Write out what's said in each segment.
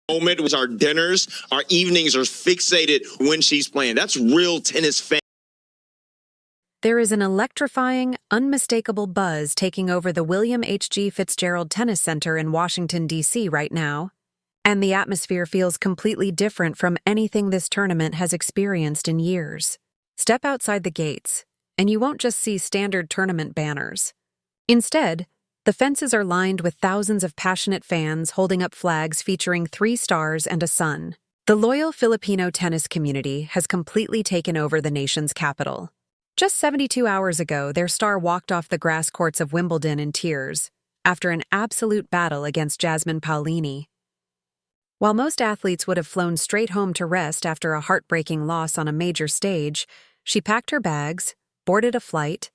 moment was our dinners, our evenings are fixated when she's playing. That's real tennis fan. There is an electrifying, unmistakable buzz taking over the William H.G. Fitzgerald Tennis Center in Washington, D.C. right now, and the atmosphere feels completely different from anything this tournament has experienced in years. Step outside the gates, and you won't just see standard tournament banners. Instead, the fences are lined with thousands of passionate fans holding up flags featuring 3 stars and a sun. The loyal Filipino tennis community has completely taken over the nation's capital. Just 72 hours ago, their star walked off the grass courts of Wimbledon in tears after an absolute battle against Jasmine Paolini. While most athletes would have flown straight home to rest after a heartbreaking loss on a major stage, she packed her bags, boarded a flight,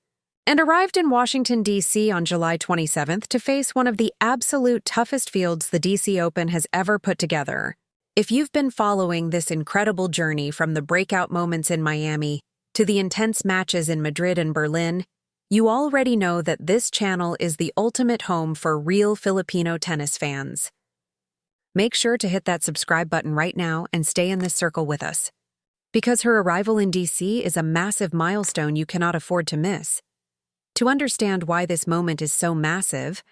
and arrived in Washington, D.C. on July 27th to face one of the absolute toughest fields the DC Open has ever put together. If you've been following this incredible journey from the breakout moments in Miami to the intense matches in Madrid and Berlin, you already know that this channel is the ultimate home for real Filipino tennis fans. Make sure to hit that subscribe button right now and stay in this circle with us, because her arrival in DC is a massive milestone you cannot afford to miss. To understand why this moment is so massive,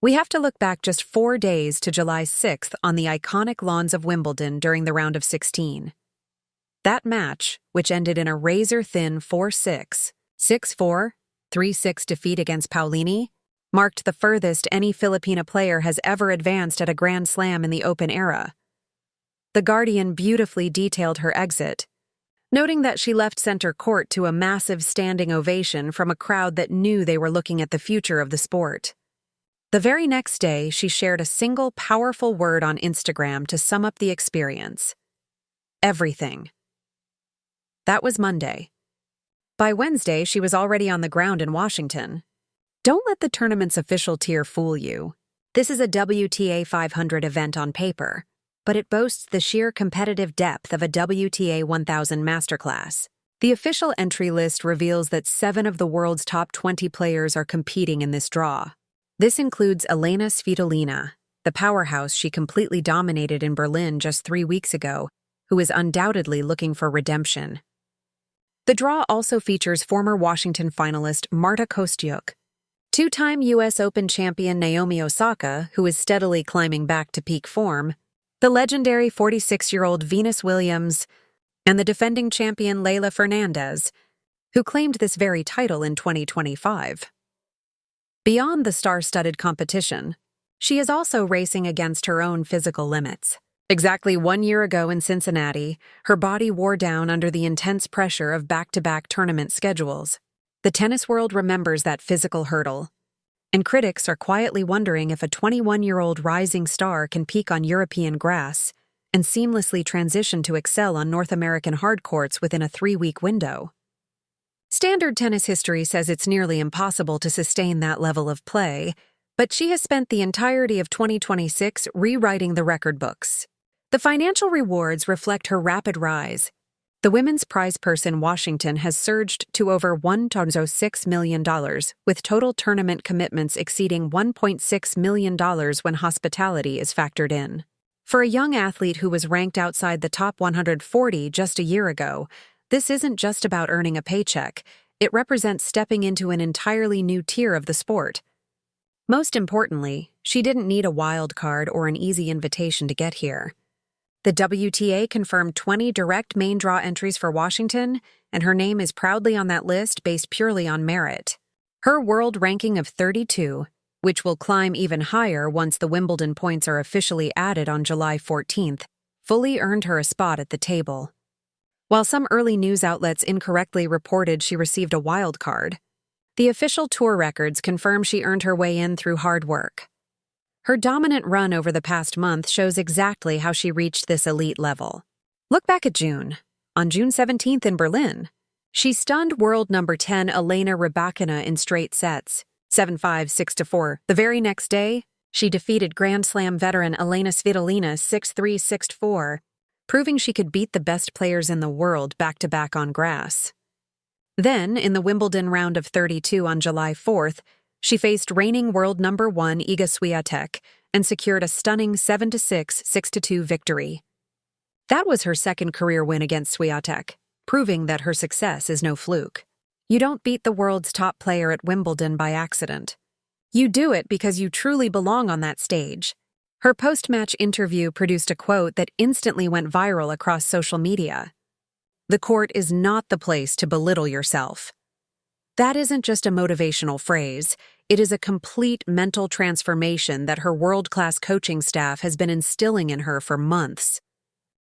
we have to look back just 4 days to July 6th on the iconic lawns of Wimbledon during the round of 16. That match, which ended in a razor-thin 4-6, 6-4, 3-6 defeat against Paolini, marked the furthest any Filipina player has ever advanced at a Grand Slam in the Open era. The Guardian beautifully detailed her exit, noting that she left center court to a massive standing ovation from a crowd that knew they were looking at the future of the sport. The very next day, she shared a single powerful word on Instagram to sum up the experience: everything. That was Monday. By Wednesday, she was already on the ground in Washington. Don't let the tournament's official tier fool you. This is a WTA 500 event on paper, but it boasts the sheer competitive depth of a WTA 1000 masterclass. The official entry list reveals that 7 of the world's top 20 players are competing in this draw. This includes Elena Svitolina, the powerhouse she completely dominated in Berlin just 3 weeks ago, who is undoubtedly looking for redemption. The draw also features former Washington finalist Marta Kostyuk, 2-time U.S. Open champion Naomi Osaka, who is steadily climbing back to peak form, the legendary 46-year-old Venus Williams, and the defending champion Leylah Fernandez, who claimed this very title in 2025. Beyond the star-studded competition, she is also racing against her own physical limits. Exactly 1 year ago in Cincinnati, her body wore down under the intense pressure of back-to-back tournament schedules. The tennis world remembers that physical hurdle, and critics are quietly wondering if a 21-year-old rising star can peak on European grass and seamlessly transition to excel on North American hard courts within a 3-week window. Standard tennis history says it's nearly impossible to sustain that level of play, but she has spent the entirety of 2026 rewriting the record books. The financial rewards reflect her rapid rise. The women's prize purse in Washington has surged to over $1.06 million, with total tournament commitments exceeding $1.6 million when hospitality is factored in. For a young athlete who was ranked outside the top 140 just a year ago, this isn't just about earning a paycheck. It represents stepping into an entirely new tier of the sport. Most importantly, she didn't need a wild card or an easy invitation to get here. The WTA confirmed 20 direct main draw entries for Washington, and her name is proudly on that list based purely on merit. Her world ranking of 32, which will climb even higher once the Wimbledon points are officially added on July 14th, fully earned her a spot at the table. While some early news outlets incorrectly reported she received a wild card, the official tour records confirm she earned her way in through hard work. Her dominant run over the past month shows exactly how she reached this elite level. Look back at June. On June 17th in Berlin, she stunned world number 10 Elena Rybakina in straight sets, 7-5, 6-4. The very next day, she defeated Grand Slam veteran Elena Svitolina 6-3, 6-4, proving she could beat the best players in the world back-to-back on grass. Then, in the Wimbledon round of 32 on July 4th, She faced reigning world number 1 Iga Swiatek and secured a stunning 7-6, 6-2 victory. That was her second career win against Swiatek, proving that her success is no fluke. You don't beat the world's top player at Wimbledon by accident. You do it because you truly belong on that stage. Her post-match interview produced a quote that instantly went viral across social media. "The court is not the place to belittle yourself." That isn't just a motivational phrase, it is a complete mental transformation that her world-class coaching staff has been instilling in her for months.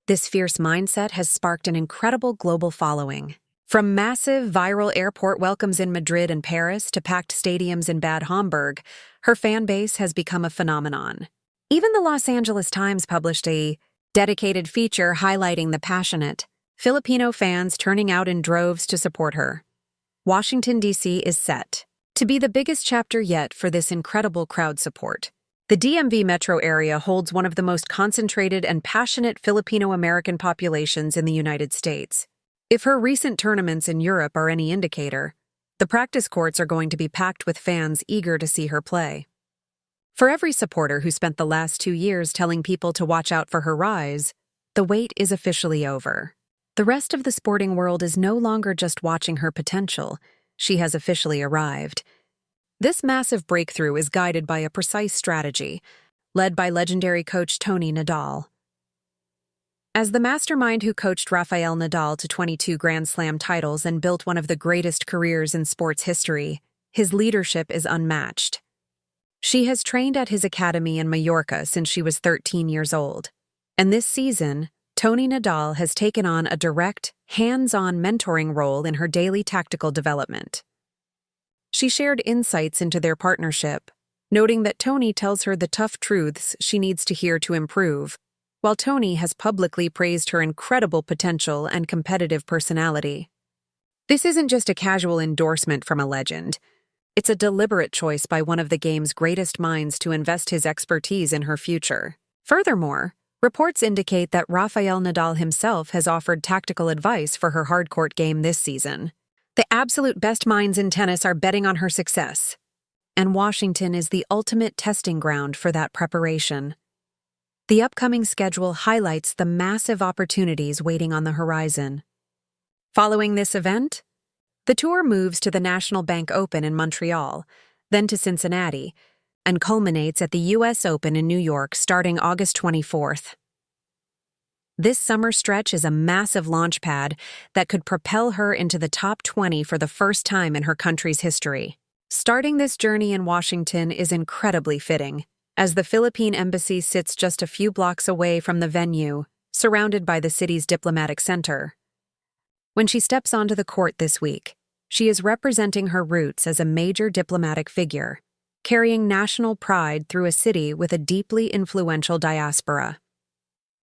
This fierce mindset has sparked an incredible global following. From massive viral airport welcomes in Madrid and Paris to packed stadiums in Bad Homburg, her fan base has become a phenomenon. Even the Los Angeles Times published a dedicated feature highlighting the passionate Filipino fans turning out in droves to support her. Washington, D.C. is set to be the biggest chapter yet for this incredible crowd support. The DMV metro area holds one of the most concentrated and passionate Filipino-American populations in the United States. If her recent tournaments in Europe are any indicator, the practice courts are going to be packed with fans eager to see her play. For every supporter who spent the last 2 years telling people to watch out for her rise, the wait is officially over. The rest of the sporting world is no longer just watching her potential. She has officially arrived. This massive breakthrough is guided by a precise strategy, led by legendary coach Tony Nadal. As the mastermind who coached Rafael Nadal to 22 Grand Slam titles and built one of the greatest careers in sports history, his leadership is unmatched. She has trained at his academy in Mallorca since she was 13 years old, and this season, Tony Nadal has taken on a direct, hands-on mentoring role in her daily tactical development. She shared insights into their partnership, noting that Tony tells her the tough truths she needs to hear to improve, while Tony has publicly praised her incredible potential and competitive personality. This isn't just a casual endorsement from a legend. It's a deliberate choice by one of the game's greatest minds to invest his expertise in her future. Furthermore, reports indicate that Rafael Nadal himself has offered tactical advice for her hardcourt game this season. The absolute best minds in tennis are betting on her success, and Washington is the ultimate testing ground for that preparation. The upcoming schedule highlights the massive opportunities waiting on the horizon. Following this event, the tour moves to the National Bank Open in Montreal, then to Cincinnati, and culminates at the U.S. Open in New York starting August 24th. This summer stretch is a massive launchpad that could propel her into the top 20 for the first time in her country's history. Starting this journey in Washington is incredibly fitting, as the Philippine embassy sits just a few blocks away from the venue, surrounded by the city's diplomatic center. When she steps onto the court this week, she is representing her roots as a major diplomatic figure, carrying national pride through a city with a deeply influential diaspora.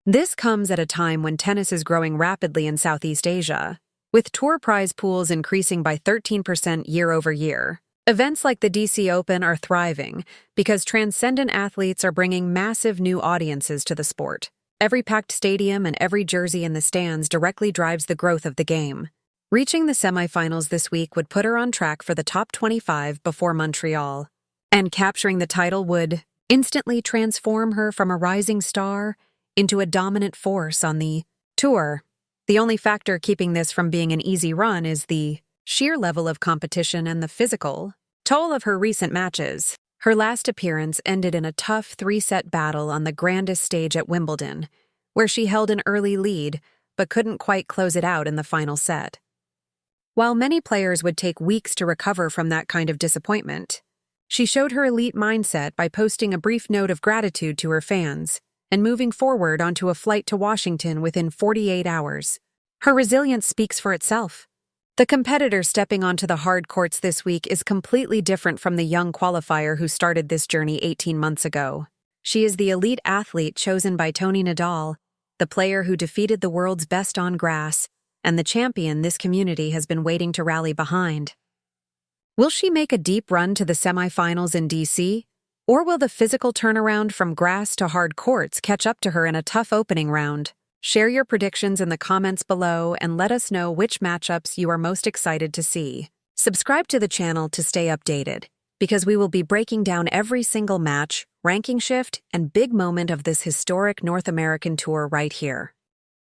This comes at a time when tennis is growing rapidly in Southeast Asia, with tour prize pools increasing by 13% year over year. Events like the DC Open are thriving because transcendent athletes are bringing massive new audiences to the sport. Every packed stadium and every jersey in the stands directly drives the growth of the game. Reaching the semifinals this week would put her on track for the top 25 before Montreal, and capturing the title would instantly transform her from a rising star into a dominant force on the tour. The only factor keeping this from being an easy run is the sheer level of competition and the physical toll of her recent matches. Her last appearance ended in a tough 3-set battle on the grandest stage at Wimbledon, where she held an early lead but couldn't quite close it out in the final set. While many players would take weeks to recover from that kind of disappointment, she showed her elite mindset by posting a brief note of gratitude to her fans and moving forward onto a flight to Washington within 48 hours. Her resilience speaks for itself. The competitor stepping onto the hard courts this week is completely different from the young qualifier who started this journey 18 months ago. She is the elite athlete chosen by Tony Nadal, the player who defeated the world's best on grass, and the champion this community has been waiting to rally behind. Will she make a deep run to the semifinals in DC? Or will the physical turnaround from grass to hard courts catch up to her in a tough opening round? Share your predictions in the comments below and let us know which matchups you are most excited to see. Subscribe to the channel to stay updated, because we will be breaking down every single match, ranking shift, and big moment of this historic North American tour right here.